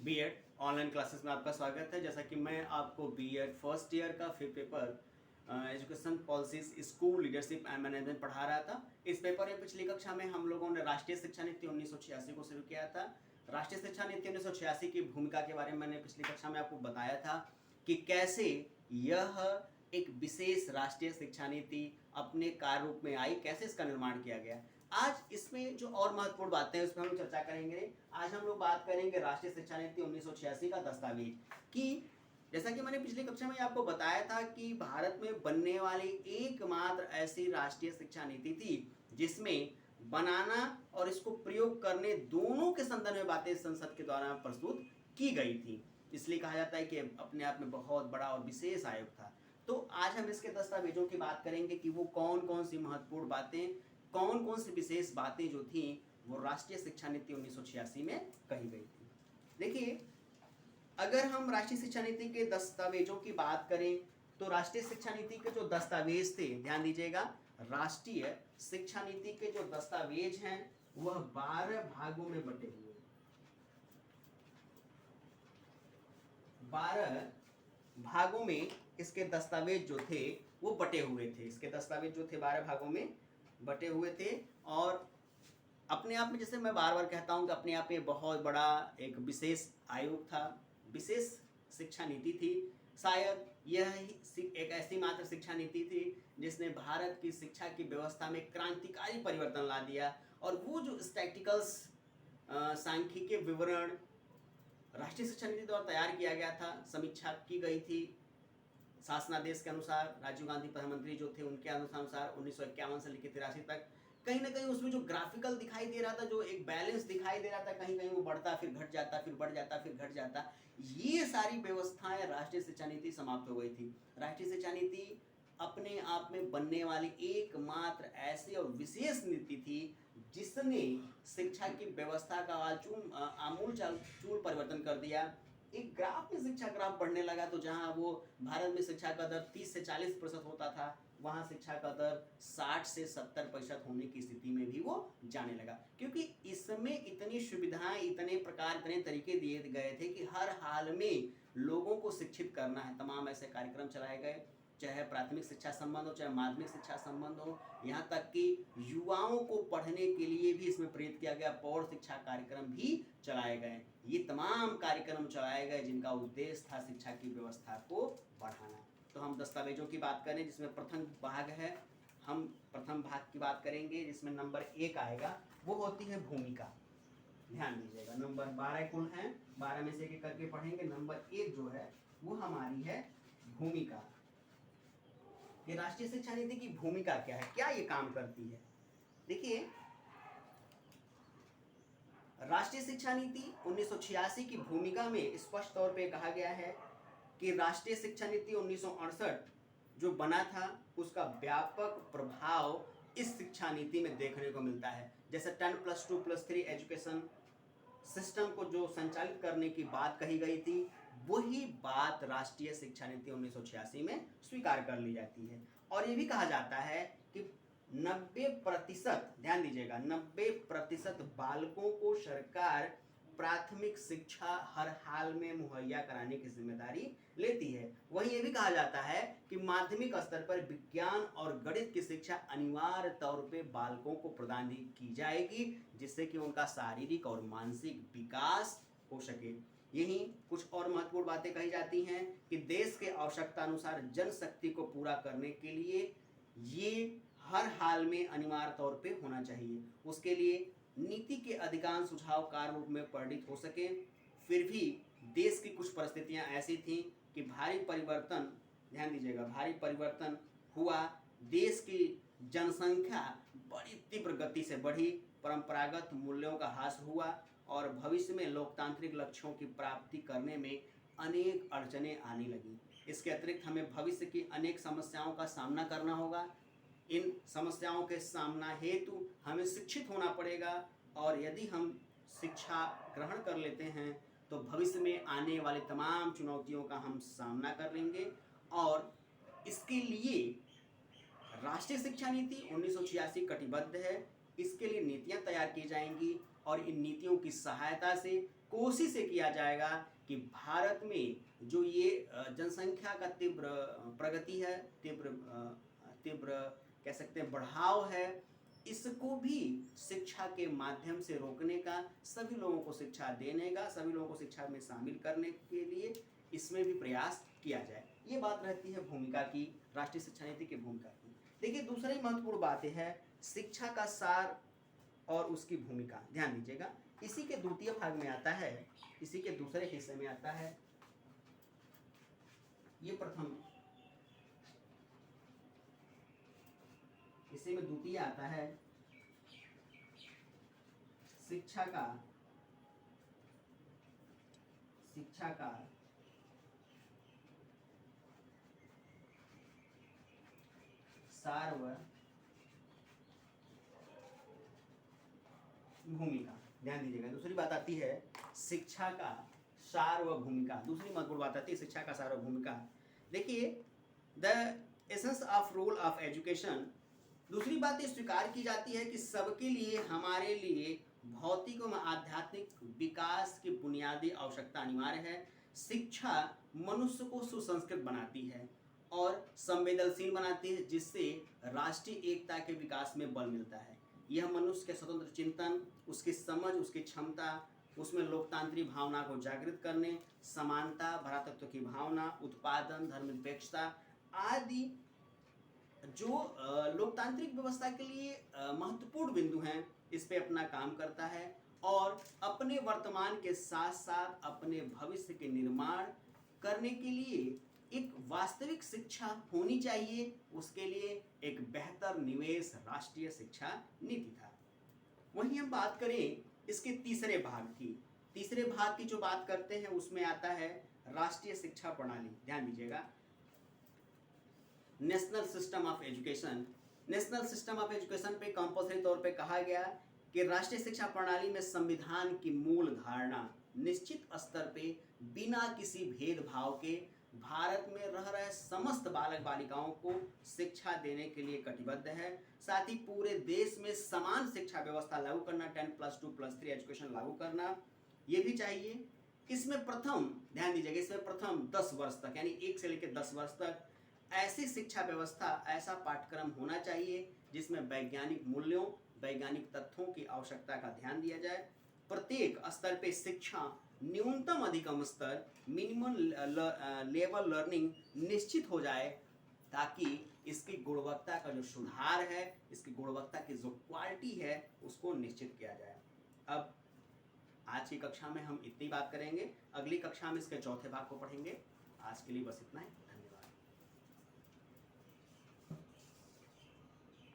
BEd online classes में आपका स्वागत है। जैसा कि मैं आपको बीएड फर्स्ट ईयर का फिर paper education policies school leadership and management पढ़ा रहा था। इस पेपर में पिछली कक्षा में हम लोगों ने राष्ट्रीय शिक्षा नीति 1986 को शुरू किया था। राष्ट्रीय शिक्षा नीति 1986 की भूमिका के बारे में मैंने पिछली कक्षा में आपको बताया था कि कैसे यह एक विशेष राष्ट्रीय शिक्षा नीति अपने कार्य रूप में आई, कैसे इसका निर्माण किया गया। आज इसमें जो और महत्वपूर्ण बातें हैं उसमें हम चर्चा करेंगे। आज हम लोग बात करेंगे राष्ट्रीय शिक्षा नीति 1986 का दस्तावेज कि जैसा कि मैंने पिछली कक्षा में आपको बताया था कि भारत में बनने वाली एकमात्र ऐसी राष्ट्रीय शिक्षा नीति थी जिसमें बनाना और इसको प्रयोग करने दोनों के संदर्भ में बातें संसद के द्वारा प्रस्तुत की गई थी। इसलिए कहा जाता है कि अपने आप में बहुत बड़ा और विशेष आयोग था। तो आज हम इसके दस्तावेजों की बात करेंगे कि वो कौन कौन सी महत्वपूर्ण बातें, कौन कौन सी विशेष बातें जो थी वो राष्ट्रीय शिक्षा नीति 1986 में कही गई थी। देखिए, अगर हम राष्ट्रीय शिक्षा नीति के दस्तावेजों की बात करें तो राष्ट्रीय शिक्षा नीति के जो दस्तावेज थे, ध्यान दीजिएगा, राष्ट्रीय शिक्षा नीति के जो दस्तावेज हैं वह 12 भागों में बटे हुए, 12 भागों में इसके दस्तावेज जो थे वो बटे हुए थे। इसके दस्तावेज जो थे 12 भागों में बटे हुए थे और अपने आप में, जैसे मैं बार बार कहता हूं कि अपने आप में बहुत बड़ा एक विशेष आयोग था, विशेष शिक्षा नीति थी। शायद यह एक ऐसी मात्र शिक्षा नीति थी जिसने भारत की शिक्षा की व्यवस्था में क्रांतिकारी परिवर्तन ला दिया। और वो जो स्टैटिस्टिकल्स सांख्यिकीय विवरण राष्ट्रीय शिक्षा नीति द्वारा तैयार किया गया था, समीक्षा की गई थी शासनादेश के अनुसार, राजीव गांधी प्रधानमंत्री जो थे उनके अनुसार 1951 से लेकर 83 तक। कहीं ना कहीं उसमें जो ग्राफिकल दिखाई दे रहा था, जो एक बैलेंस दिखाई दे रहा था, कहीं कहीं वो बढ़ता फिर घट जाता, फिर बढ़ जाता फिर घट जाता, ये सारी व्यवस्थाएं राष्ट्रीय शिक्षा नीति समाप्त हो गई थी। राष्ट्रीय शिक्षा नीति अपने आप में बनने वाली एकमात्र ऐसी और विशेष नीति थी जिसने शिक्षा की व्यवस्था का आमूल चूल परिवर्तन कर दिया। एक ग्राफ में शिक्षा ग्राफ बढ़ने लगा तो जहां वो भारत में शिक्षा का दर 30 से 40% होता था, वहां शिक्षा का दर 60 से 70% होने की स्थिति में भी वो जाने लगा, क्योंकि इसमें इतनी सुविधाएं, इतने प्रकार, इतने तरीके दिए गए थे कि हर हाल में लोगों को शिक्षित करना है। तमाम ऐसे कार्यक्रम चलाए गए, चाहे प्राथमिक शिक्षा संबंध हो, चाहे माध्यमिक शिक्षा संबंध हो, यहाँ तक कि युवाओं को पढ़ने के लिए भी इसमें प्रेरित किया गया, पौध शिक्षा कार्यक्रम भी चलाए गए। ये तमाम कार्यक्रम चलाए गए जिनका उद्देश्य था शिक्षा की व्यवस्था को बढ़ाना। तो हम दस्तावेजों की बात करें जिसमें प्रथम भाग है, हम प्रथम भाग की बात करेंगे जिसमें नंबर 1 आएगा, वो होती है भूमिका। ध्यान दीजिएगा, नंबर 12 कुल हैं, 12 में से एक करके पढ़ेंगे। नंबर 1 जो है वो हमारी है भूमिका। ये राष्ट्रीय शिक्षा नीति की भूमिका क्या है, क्या ये काम करती है। देखिए, राष्ट्रीय शिक्षा नीति 1986 की भूमिका में स्पष्ट तौर पे कहा गया है कि राष्ट्रीय शिक्षा नीति 1968 जो बना था उसका व्यापक प्रभाव इस शिक्षा नीति में देखने को मिलता है। जैसे 10+2+3 एजुकेशन सिस्टम को जो संचालित करने की बात कही गई थी, वही बात राष्ट्रीय शिक्षा नीति 1986 में स्वीकार कर ली जाती है। और ये भी कहा जाता है कि 90%, ध्यान दीजिएगा, 90% बालकों को सरकार प्राथमिक शिक्षा हर हाल में मुहैया कराने की जिम्मेदारी लेती है। वहीं ये भी कहा जाता है कि माध्यमिक स्तर पर विज्ञान और गणित की शिक्षा अनिवार्य तौर पे बालकों को प्रदान की जाएगी जिससे कि उनका शारीरिक और मानसिक विकास हो सके। यही कुछ और महत्वपूर्ण बातें कही जाती हैं कि देश के आवश्यकता अनुसार जनशक्ति को पूरा करने के लिए ये हर हाल में अनिवार्य तौर पे होना चाहिए। उसके लिए नीति के अधिकांश सुझाव कार्य रूप में परिणित हो सके। फिर भी देश की कुछ परिस्थितियां ऐसी थीं कि भारी परिवर्तन, ध्यान दीजिएगा, भारी परिवर्तन हुआ, देश की जनसंख्या बड़ी तीव्र गति से बढ़ी, परंपरागत मूल्यों का ह्रास हुआ और भविष्य में लोकतांत्रिक लक्ष्यों की प्राप्ति करने में अनेक अड़चनें आने लगी। इसके अतिरिक्त हमें भविष्य की अनेक समस्याओं का सामना करना होगा। इन समस्याओं के सामना हेतु हमें शिक्षित होना पड़ेगा और यदि हम शिक्षा ग्रहण कर लेते हैं तो भविष्य में आने वाली तमाम चुनौतियों का हम सामना कर लेंगे। और इसके लिए राष्ट्रीय शिक्षा नीति 1986 कटिबद्ध है इसके लिए नीतियां तैयार की जाएंगी और इन नीतियों की सहायता से कोशिश ये किया जाएगा कि भारत में जो ये जनसंख्या का तीव्र प्रगति है, तीव्र कह सकते हैं बढ़ाव है, इसको भी शिक्षा के माध्यम से रोकने का, सभी लोगों को शिक्षा देने का, सभी लोगों को शिक्षा में शामिल करने के लिए इसमें भी प्रयास किया जाए। ये बात रहती है भूमिका की, राष्ट्रीय शिक्षा नीति की भूमिका की। देखिए दूसरी महत्वपूर्ण बात है शिक्षा का सार और उसकी भूमिका। ध्यान दीजिएगा, इसी के द्वितीय भाग में आता है, इसी के दूसरे हिस्से में आता है, ये प्रथम, इसी में द्वितीय आता है शिक्षा का सार्वभूमिका। ध्यान दीजिएगा, दूसरी बात आती है शिक्षा का सार्वभूमिका। दूसरी महत्वपूर्ण बात आती है शिक्षा का सार्वभूमिका। देखिए the essence of role of education. दूसरी बात ये स्वीकार की जाती है कि सबके लिए, हमारे लिए भौतिक व आध्यात्मिक विकास की बुनियादी आवश्यकता अनिवार्य है। शिक्षा मनुष्य को सुसंस्कृत बनाती है और संवेदनशील बनाती है, जिससे राष्ट्रीय एकता के विकास में बल मिलता है। यह मनुष्य के स्वतंत्र चिंतन, उसकी समझ, उसकी क्षमता, उसमें लोकतांत्रिक भावना को जागृत करने, समानता, भ्रातृत्व की भावना, उत्पादन, धर्मनिरपेक्षता आदि जो लोकतांत्रिक व्यवस्था के लिए महत्वपूर्ण बिंदु हैं, इस पे अपना काम करता है और अपने वर्तमान के साथ साथ अपने भविष्य के निर्माण करने के लिए एक वास्तविक शिक्षा होनी चाहिए। उसके लिए एक बेहतर निवेश राष्ट्रीय शिक्षा नीति था। वहीं हम बात करें इसके तीसरे भाग की, तीसरे भाग की जो बात करते हैं उसमें आता है राष्ट्रीय शिक्षा प्रणाली। ध्यान दीजिएगा, national system of education. National system of education पे कंपल्सरी तौर पे कहा गया कि राष्ट्रीय शिक्षा प्रणाली में संविधान की मूल धारणा निश्चित स्तर पे बिना किसी भेदभाव के भारत में रह रहे समस्त बालक बालिकाओं को शिक्षा देने के लिए कटिबद्ध है। साथ ही पूरे देश में समान शिक्षा व्यवस्था लागू करना, 10+2+3 एजुकेशन लागू करना, ये भी चाहिए। इसमें प्रथम, ध्यान दीजिएगा, इसमें प्रथम 10 वर्ष तक, यानी 1 से लेकर 10 वर्ष तक ऐसी शिक्षा व्यवस्था, ऐसा पाठ्यक्रम होना चाहिए जिसमें वैज्ञानिक मूल्यों, वैज्ञानिक तथ्यों की आवश्यकता का ध्यान दिया जाए। प्रत्येक स्तर पे शिक्षा न्यूनतम अधिगम स्तर, मिनिमम लेवल लर्निंग निश्चित हो जाए, ताकि इसकी गुणवत्ता का जो सुधार है, इसकी गुणवत्ता की जो क्वालिटी है, उसको निश्चित किया जाए। अब आज की कक्षा में हम इतनी बात करेंगे, अगली कक्षा में इसके चौथे भाग को पढ़ेंगे। आज के लिए बस इतना ही।